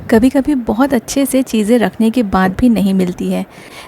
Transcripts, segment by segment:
कभी कभी बहुत अच्छे से चीज़ें रखने के बाद भी नहीं मिलती है।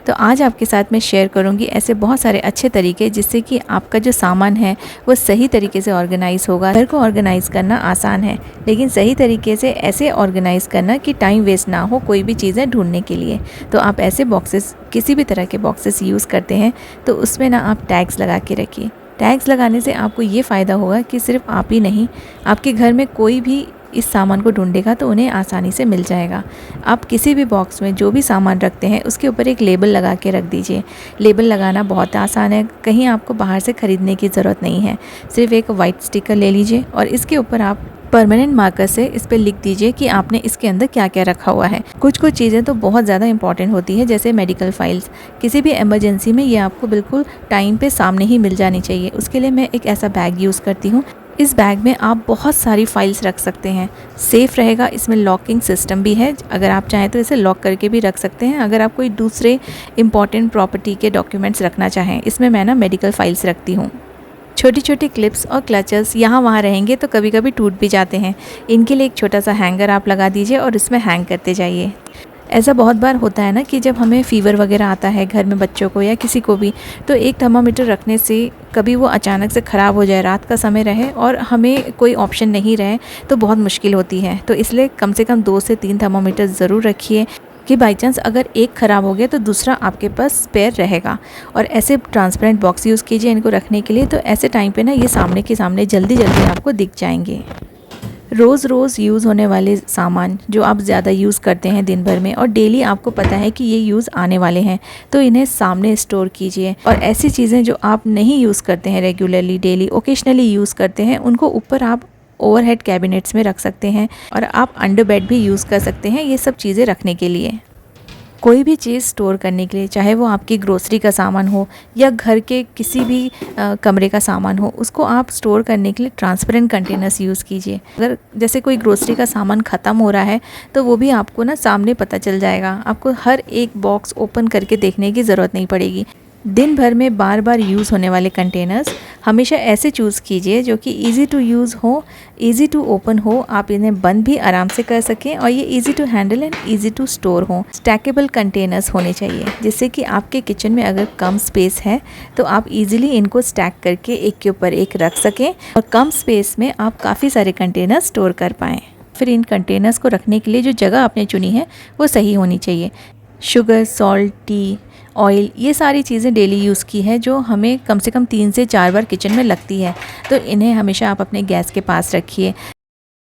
तो आज आपके साथ मैं शेयर करूंगी ऐसे बहुत सारे अच्छे तरीके जिससे कि आपका जो सामान है वो सही तरीके से ऑर्गेनाइज होगा। घर को ऑर्गेनाइज़ करना आसान है, लेकिन सही तरीके से ऐसे ऑर्गेनाइज़ करना कि टाइम वेस्ट ना हो कोई भी चीज़ें ढूंढने के लिए। तो आप ऐसे बॉक्सेस, किसी भी तरह के बॉक्सेस यूज़ करते हैं तो उसमें ना आप टैग्स लगा के रखिए। टैग्स लगाने से आपको ये फ़ायदा होगा कि सिर्फ आप ही नहीं, आपके घर में कोई भी इस सामान को ढूंढेगा तो उन्हें आसानी से मिल जाएगा। आप किसी भी बॉक्स में जो भी सामान रखते हैं उसके ऊपर एक लेबल लगा के रख दीजिए। लेबल लगाना बहुत आसान है, कहीं आपको बाहर से ख़रीदने की ज़रूरत नहीं है। सिर्फ एक वाइट स्टिकर ले लीजिए और इसके ऊपर आप परमानेंट मार्कर से इस पर लिख दीजिए कि आपने इसके अंदर क्या क्या रखा हुआ है। कुछ चीज़ें तो बहुत ज़्यादा इंपॉर्टेंट होती है, जैसे मेडिकल फाइल्स। किसी भी इमरजेंसी में ये आपको बिल्कुल टाइम पे सामने ही मिल जानी चाहिए। उसके लिए मैं एक ऐसा बैग यूज़ करती हूँ। इस बैग में आप बहुत सारी फाइल्स रख सकते हैं, सेफ़ रहेगा। इसमें लॉकिंग सिस्टम भी है, अगर आप चाहें तो इसे लॉक करके भी रख सकते हैं। अगर आप कोई दूसरे इंपॉर्टेंट प्रॉपर्टी के डॉक्यूमेंट्स रखना चाहें, इसमें मैं ना मेडिकल फाइल्स रखती हूँ। छोटी छोटी क्लिप्स और क्लचर्स यहाँ वहाँ रहेंगे तो कभी कभी टूट भी जाते हैं। इनके लिए एक छोटा सा हैंगर आप लगा दीजिए और इसमें हैंग करते जाइए। ऐसा बहुत बार होता है ना कि जब हमें फ़ीवर वगैरह आता है घर में, बच्चों को या किसी को भी, तो एक थर्मामीटर रखने से कभी वो अचानक से ख़राब हो जाए, रात का समय रहे और हमें कोई ऑप्शन नहीं रहे तो बहुत मुश्किल होती है। तो इसलिए कम से कम 2 से 3 थर्मामीटर ज़रूर रखिए कि बाई चांस अगर एक ख़राब हो गया तो दूसरा आपके पास स्पेयर रहेगा। और ऐसे ट्रांसपेरेंट बॉक्स यूज़ कीजिए इनको रखने के लिए, तो ऐसे टाइम पे ना ये सामने के सामने जल्दी जल्दी आपको दिख जाएंगे। रोज़ यूज़ होने वाले सामान जो आप ज़्यादा यूज़ करते हैं दिन भर में और डेली आपको पता है कि ये यूज़ आने वाले हैं, तो इन्हें सामने स्टोर कीजिए। और ऐसी चीज़ें जो आप नहीं यूज़ करते हैं रेगुलरली, डेली ओकेजनली यूज़ करते हैं, उनको ऊपर आप ओवरहेड कैबिनेट्स में रख सकते हैं और आप अंडर बेड भी यूज़ कर सकते हैं ये सब चीज़ें रखने के लिए। कोई भी चीज़ स्टोर करने के लिए, चाहे वो आपकी ग्रोसरी का सामान हो या घर के किसी भी कमरे का सामान हो, उसको आप स्टोर करने के लिए ट्रांसपेरेंट कंटेनर्स यूज़ कीजिए। अगर जैसे कोई ग्रोसरी का सामान ख़त्म हो रहा है तो वो भी आपको ना सामने पता चल जाएगा। आपको हर एक बॉक्स ओपन करके देखने की ज़रूरत नहीं पड़ेगी। दिन भर में बार बार यूज़ होने वाले कंटेनर्स हमेशा ऐसे चूज़ कीजिए जो कि ईज़ी टू यूज़ हो, ईज़ी टू ओपन हो, आप इन्हें बंद भी आराम से कर सकें और ये easy to handle and easy to store हो। स्टैकेबल कंटेनर्स होने चाहिए जिससे कि आपके किचन में अगर कम स्पेस है तो आप इजीली इनको स्टैक करके एक के ऊपर एक रख सकें और कम स्पेस में आप काफ़ी सारे कंटेनर स्टोर कर पाएँ। फिर इन कंटेनर्स को रखने के लिए जो जगह आपने चुनी है वो सही होनी चाहिए। शुगर, सॉल्ट, टी, ऑयल, ये सारी चीज़ें डेली यूज़ की है जो हमें कम से कम 3 से 4 बार किचन में लगती है, तो इन्हें हमेशा आप अपने गैस के पास रखिए।